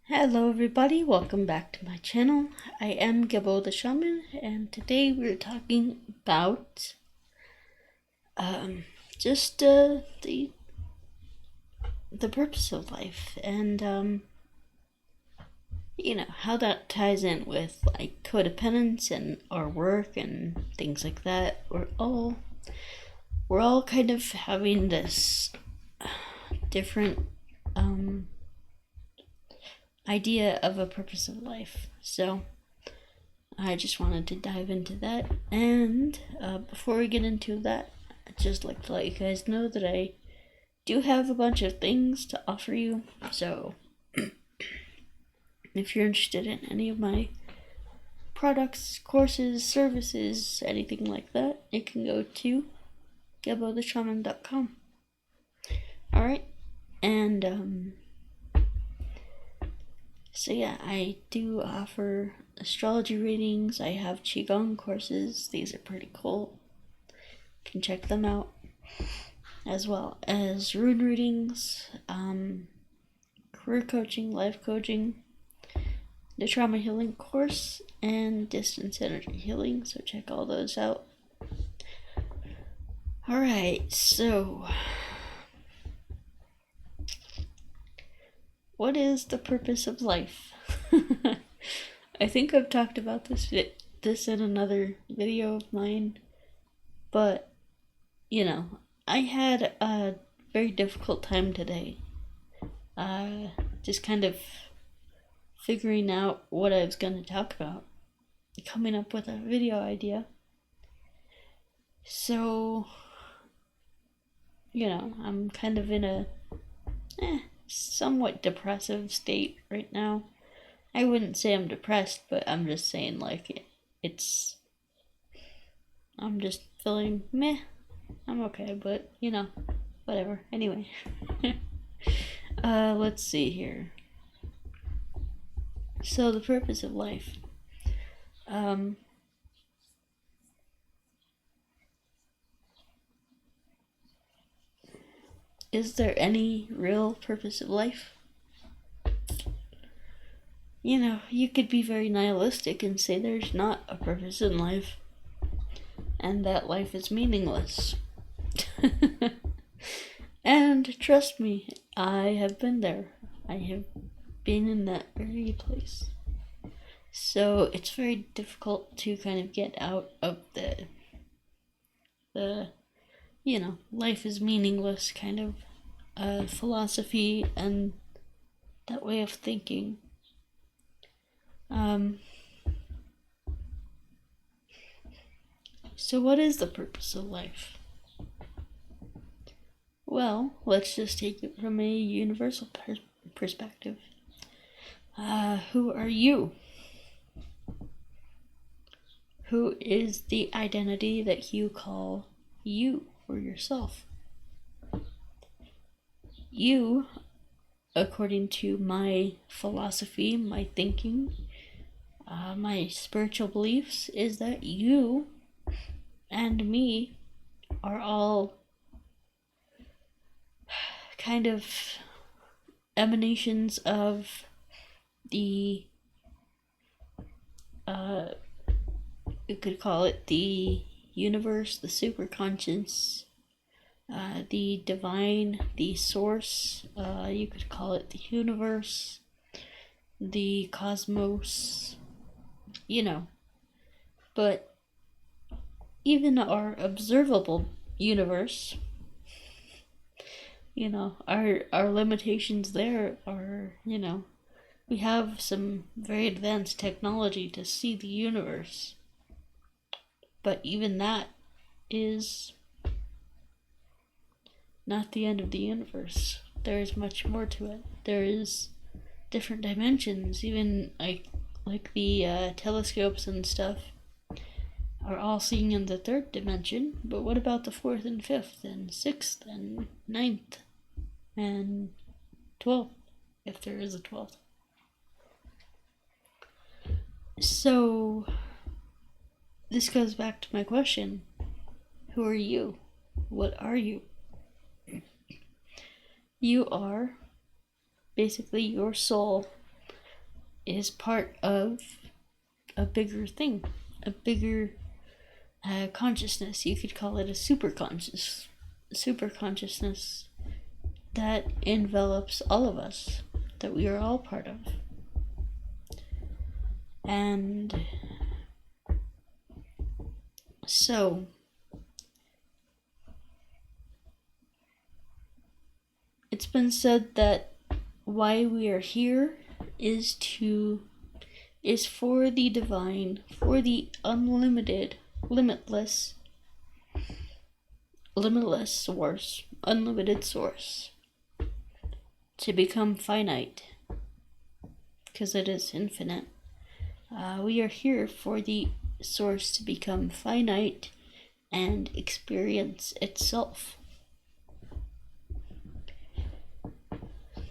Hello everybody, welcome back to my channel. I am Gebo the Shaman, and today we're talking about just the purpose of life and how that ties in with like codependence and our work and things like that. We're all kind of having this different idea of a purpose of life. So I just wanted to dive into that. And before we get into that, I'd just like to let you guys know that I do have a bunch of things to offer you. So if you're interested in any of my products, courses, services, anything like that, you can go to gebotheshaman.com. Alright, and so yeah, I do offer astrology readings. I have qigong courses. These are pretty cool. You can check them out. As well as rune readings, career coaching, life coaching, the trauma healing course, and distance energy healing. So check all those out. Alright, so what is the purpose of life? I think I've talked about this in another video of mine, but I had a very difficult time today. Just kind of figuring out what I was going to talk about, coming up with a video idea. So, I'm kind of in a somewhat depressive state right now. I wouldn't say I'm depressed, but I'm just saying I'm just feeling meh. I'm okay, but whatever. Anyway, let's see here. So the purpose of life. Is there any real purpose of life? You could be very nihilistic and say there's not a purpose in life and that life is meaningless. And trust me, I have been there. I have been in that very place. So it's very difficult to kind of get out of the life is meaningless kind of philosophy and that way of thinking. So what is the purpose of life? Well, let's just take it from a universal perspective. Who are you? Who is the identity that you call you or yourself? You, according to my philosophy, my thinking, my spiritual beliefs, is that you and me are all kind of emanations of the you could call it the universe, the superconscious, the divine, the source. You could call it the universe, the cosmos, But even our observable universe, our limitations there are, we have some very advanced technology to see the universe. But even that is not the end of the universe. There is much more to it. There is different dimensions, even like the telescopes and stuff are all seeing in the third dimension, but what about the fourth and fifth and sixth and ninth and 12th, if there is a 12th? So this goes back to my question. Who are you? What are you? You are basically your soul is part of a bigger thing, a bigger consciousness. You could call it a super consciousness that envelops all of us, that we are all part of. And so it's been said that why we are here is for the divine, for the unlimited, limitless source, unlimited source, to become finite, because it is infinite. We are here for the source to become finite and experience itself.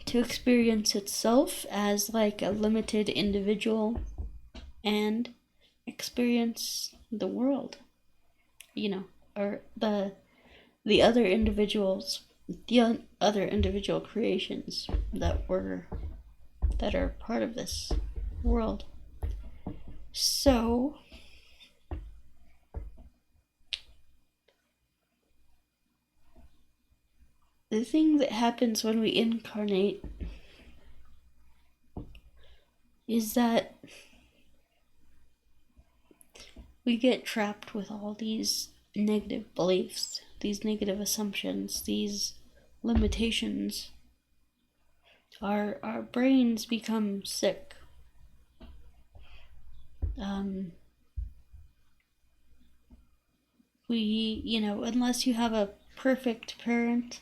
To experience itself as like a limited individual and experience the world, or the other individuals, the other individual creations that are part of this world. So the thing that happens when we incarnate is that we get trapped with all these negative beliefs, these negative assumptions, these limitations. Our brains become sick. Unless you have a perfect parent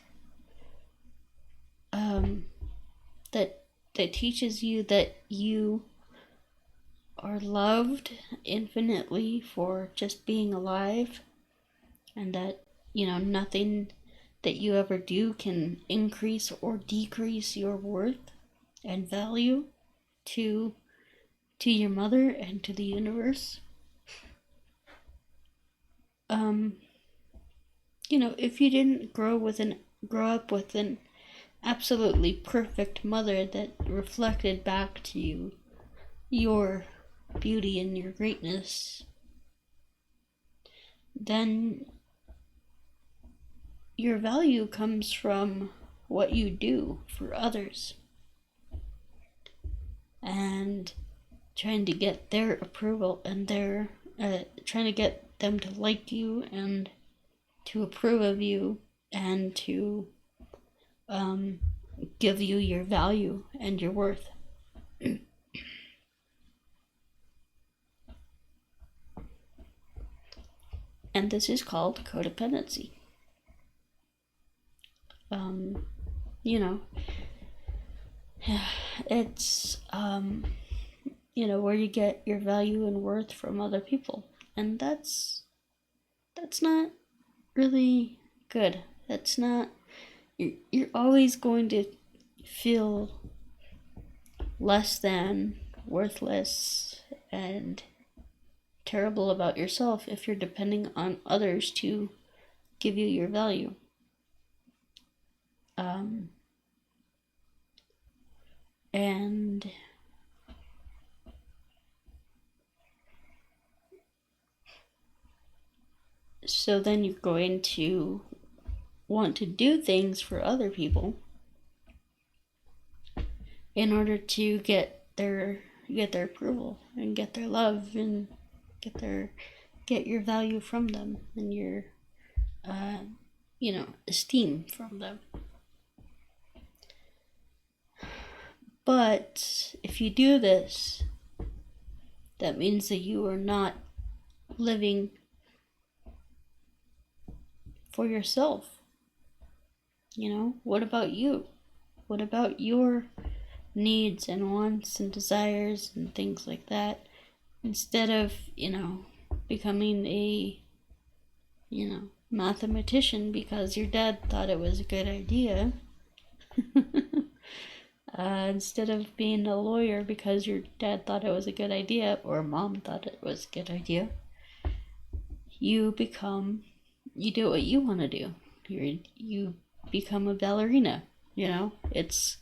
that teaches you that you are loved infinitely for just being alive, and that nothing that you ever do can increase or decrease your worth and value to your mother and to the universe. If you didn't grow up with an absolutely perfect mother that reflected back to you your beauty and your greatness, then your value comes from what you do for others and trying to get their approval and trying to get them to like you and to approve of you and to give you your value and your worth. And this is called codependency. It's where you get your value and worth from other people, and that's not really good. That's not. You're always going to feel less than, worthless, and terrible about yourself if you're depending on others to give you your value. And so then you're going to want to do things for other people in order to get their approval and get their love and get your value from them and your esteem from them. But if you do this, that means that you are not living for yourself. What about you? What about your needs and wants and desires and things like that? Instead of, becoming a, mathematician because your dad thought it was a good idea. Instead of being a lawyer because your dad thought it was a good idea or mom thought it was a good idea, you do what you want to do. You become a ballerina. It's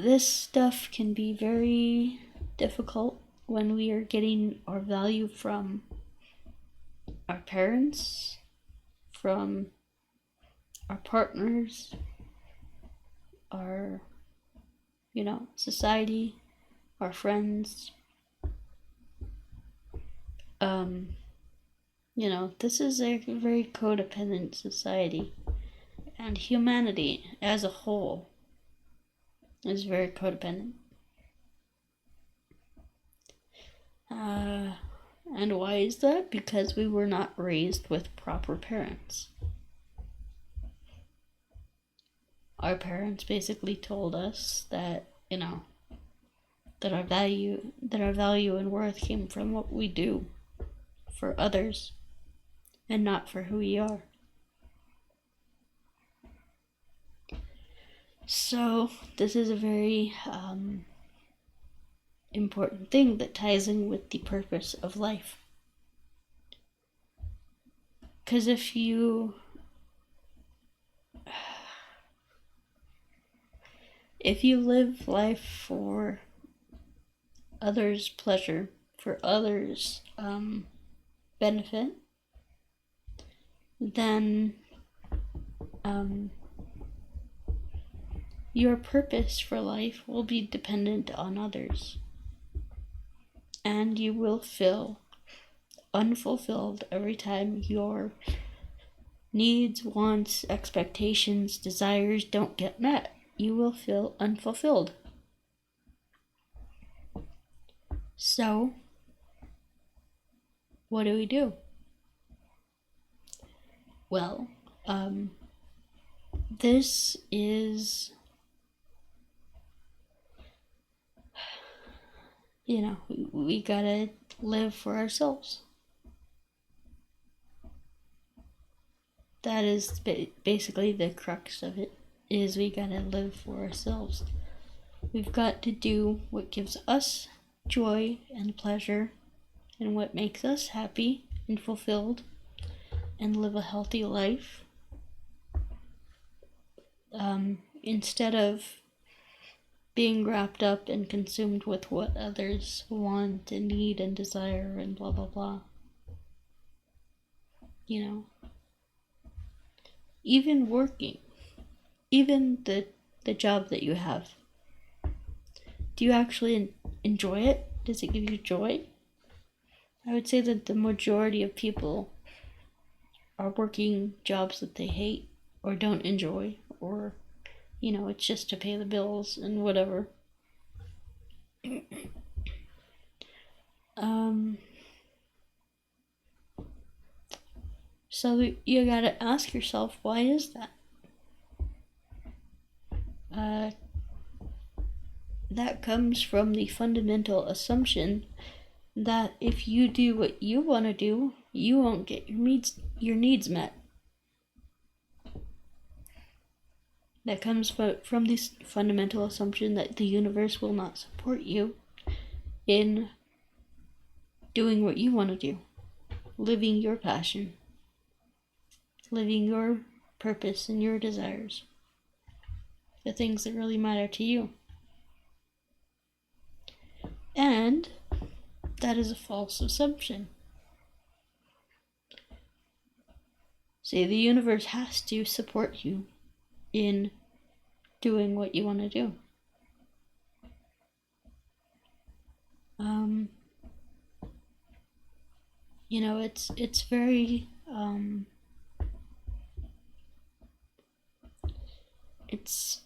this stuff can be very difficult when we are getting our value from our parents, from our partners, our, society, our friends. This is a very codependent society, and humanity as a whole is very codependent. And why is that? Because we were not raised with proper parents. Our parents basically told us that, that our value and worth came from what we do for others and not for who we are. So this is a very important thing that ties in with the purpose of life. Because if you live life for others' pleasure, for others' benefit, then your purpose for life will be dependent on others. And you will feel unfulfilled every time your needs, wants, expectations, desires don't get met. You will feel unfulfilled. So, what do we do? Well, this is, we gotta live for ourselves. That is basically the crux of it, is we gotta live for ourselves. We've got to do what gives us joy and pleasure and what makes us happy and fulfilled and live a healthy life. Instead of being wrapped up and consumed with what others want and need and desire and blah blah blah. Even working, even the job that you have, do you actually enjoy it? Does it give you joy? I would say that the majority of people are working jobs that they hate or don't enjoy, or it's just to pay the bills and whatever. So you gotta ask yourself, why is that? That comes from the fundamental assumption that if you do what you want to do, you won't get your needs met. That comes from this fundamental assumption that the universe will not support you in doing what you want to do, living your passion, living your purpose and your desires, the things that really matter to you. And that is a false assumption. See, the universe has to support you in doing what you want to do. It's very it's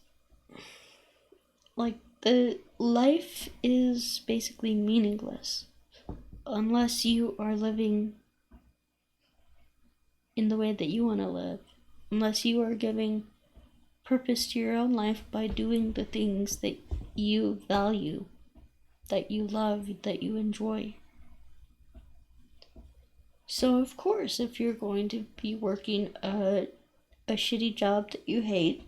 like the life is basically meaningless unless you are living in the way that you want to live, unless you are giving purpose to your own life by doing the things that you value, that you love, that you enjoy. So of course, if you're going to be working a shitty job that you hate,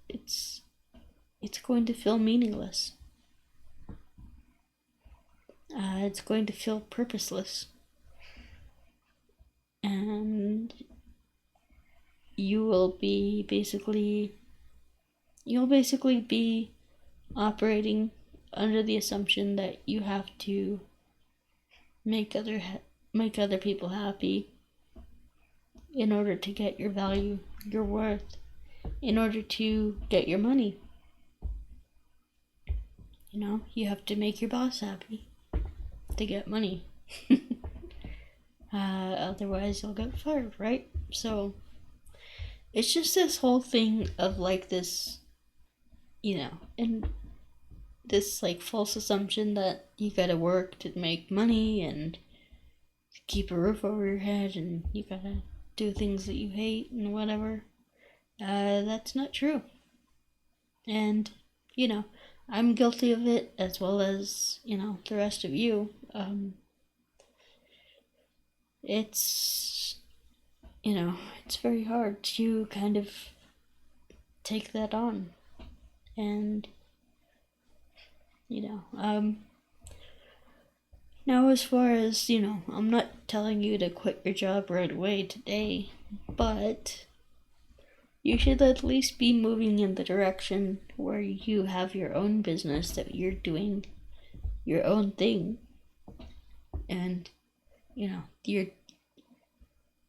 it's going to feel meaningless. It's going to feel purposeless. And you will be basically you'll basically be operating under the assumption that you have to make other people happy in order to get your value, your worth, in order to get your money. You know, you have to make your boss happy to get money. Otherwise you'll get fired, right? So it's just this whole thing of like this, you know, and this like false assumption that you gotta work to make money and keep a roof over your head and you gotta do things that you hate and whatever. That's not true. And, you know, I'm guilty of it as well as, you know, the rest of you. It's, you know, it's very hard to kind of take that on. And, you know, now as far as, you know, I'm not telling you to quit your job right away today, but you should at least be moving in the direction where you have your own business, that you're doing your own thing, and, you know,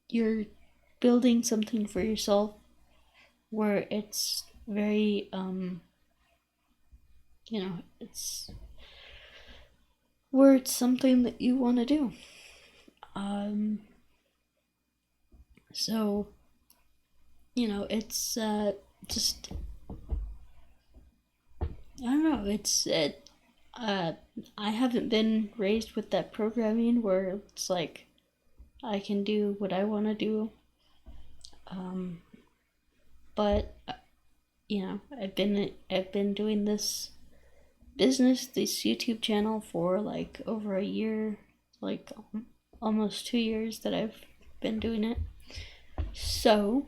you're building something for yourself where it's very, you know, it's where it's something that you want to do. So, you know, it's just, I don't know, I haven't been raised with that programming where it's like I can do what I want to do. But you know, I've been doing this business, this YouTube channel for like over a year, like almost 2 years that I've been doing it. So,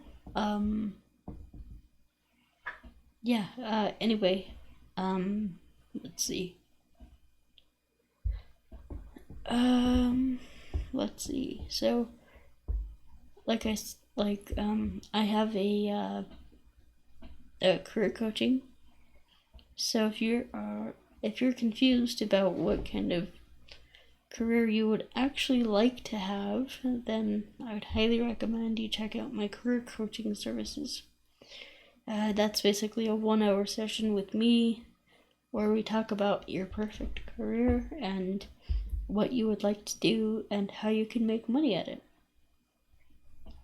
yeah, anyway, let's see. Let's see. So, I have a career coaching. So if you're confused about what kind of career you would actually like to have, then I would highly recommend you check out my career coaching services. That's basically a 1-hour session with me where we talk about your perfect career and what you would like to do and how you can make money at it.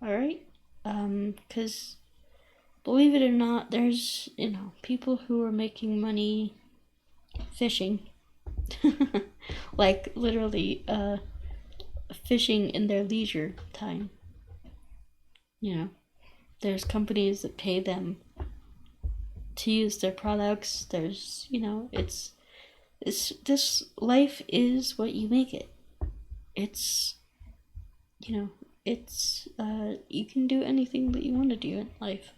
Alright? Because believe it or not, there's, you know, people who are making money fishing. Like, literally, fishing in their leisure time. You know, there's companies that pay them to use their products. There's, you know, it's this life is what you make it. It's, you know, it's, you can do anything that you want to do in life.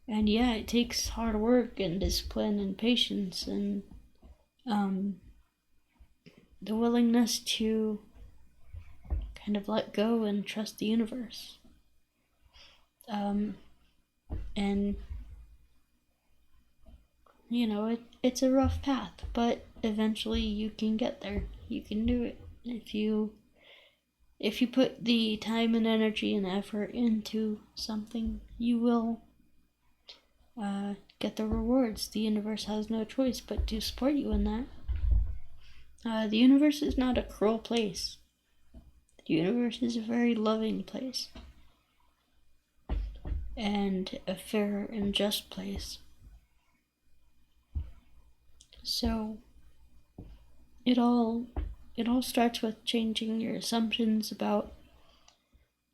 And yeah, it takes hard work and discipline and patience and, the willingness to kind of let go and trust the universe. And, you know, it's a rough path, but eventually you can get there. You can do it. If you put the time and energy and effort into something, you will get the rewards. The universe has no choice but to support you in that. The universe is not a cruel place. The universe is a very loving place. And a fair and just place. So it all starts with changing your assumptions about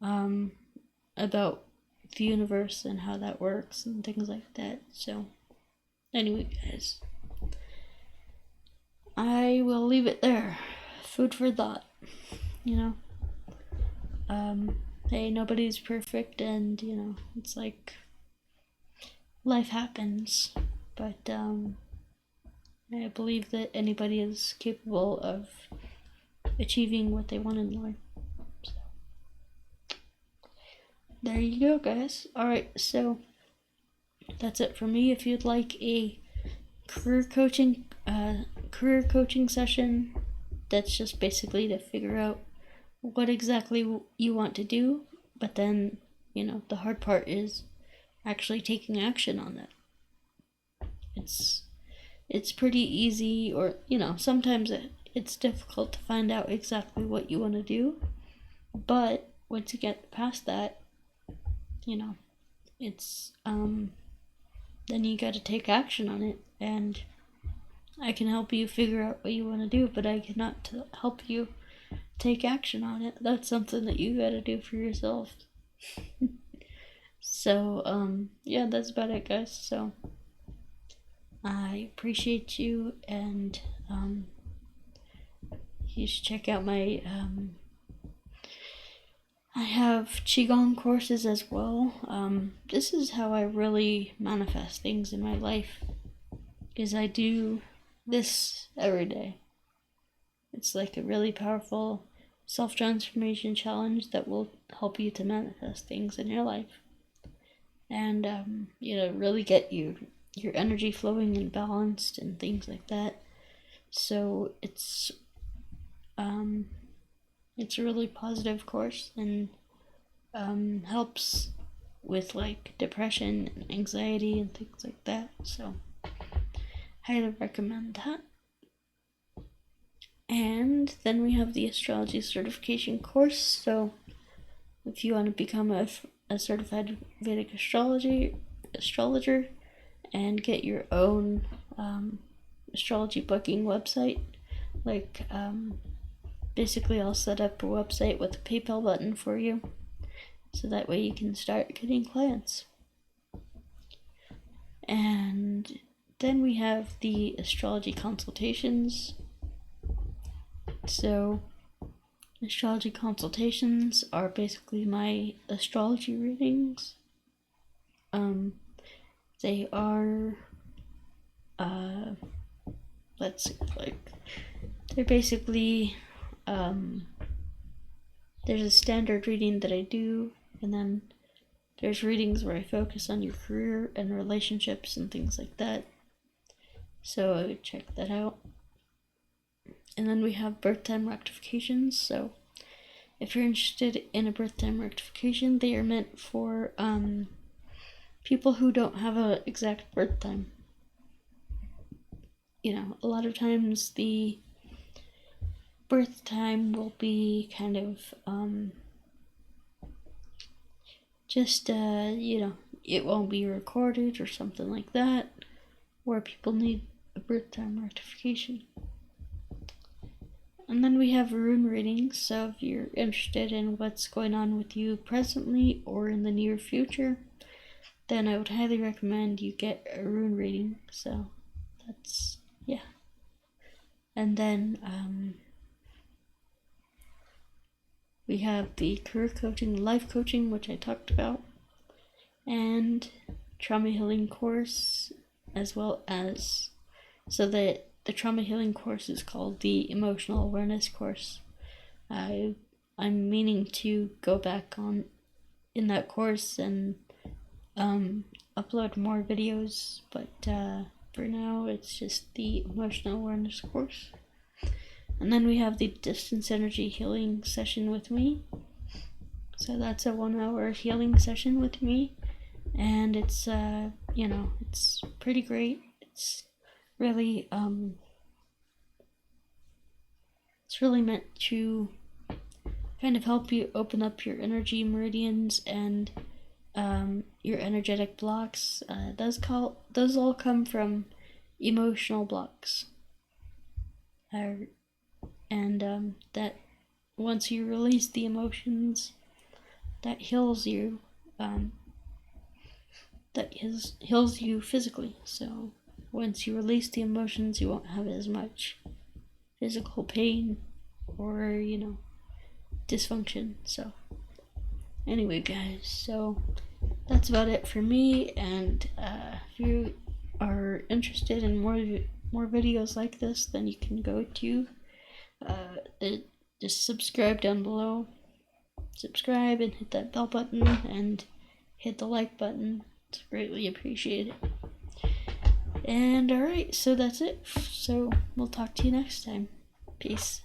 the universe and how that works and things like that. So anyway, guys, I will leave it there. Food for thought, you know. Hey, nobody's perfect, and, you know, it's like life happens, but I believe that anybody is capable of achieving what they want in life. So there you go, guys. Alright, so that's it for me. If you'd like a career coaching session, that's just basically to figure out what exactly you want to do, but then, the hard part is actually taking action on that. It's pretty easy, or sometimes it's difficult to find out exactly what you want to do, but once you get past that, it's then you got to take action on it, and I can help you figure out what you want to do, but I cannot help you take action on it. That's something that you got to do for yourself. So yeah, that's about it, guys. So I appreciate you, and you should check out my I have Qigong courses as well. This is how I really manifest things in my life, is I do this every day. It's like a really powerful self-transformation challenge that will help you to manifest things in your life, and really get your energy flowing and balanced and things like that. So it's a really positive course, and helps with like depression and anxiety and things like that. So highly recommend that. And then we have the astrology certification course. So if you want to become a certified Vedic astrologer and get your own astrology booking website, like basically I'll set up a website with a PayPal button for you, so that way you can start getting clients. And then we have the astrology consultations. So astrology consultations are basically my astrology readings. They are they're basically there's a standard reading that I do, and then there's readings where I focus on your career and relationships and things like that. So I would check that out. And then we have birth time rectifications. So if you're interested in a birth time rectification, they are meant for people who don't have an exact birth time. A lot of times the birth time will be kind of it won't be recorded or something like that, where people need a birth time rectification. And then we have rune readings. So if you're interested in what's going on with you presently or in the near future, then I would highly recommend you get a rune reading. So that's, yeah. And then we have the career coaching, life coaching, which I talked about, and trauma healing course, as well as, so the trauma healing course is called the emotional awareness course. I'm meaning to go back on in that course and upload more videos, but for now it's just the emotional awareness course. And then we have the distance energy healing session with me. So that's a 1 hour healing session with me, and it's it's pretty great. It's really meant to kind of help you open up your energy meridians and your energetic blocks. Those all come from emotional blocks, and that once you release the emotions, that heals you. Heals you physically. So once you release the emotions, you won't have as much physical pain or dysfunction. So anyway, guys, so that's about it for me. And if you are interested in more videos like this, then you can go to just subscribe down below. Subscribe and hit that bell button and hit the like button It's greatly appreciated. And alright, so that's it. So we'll talk to you next time. Peace.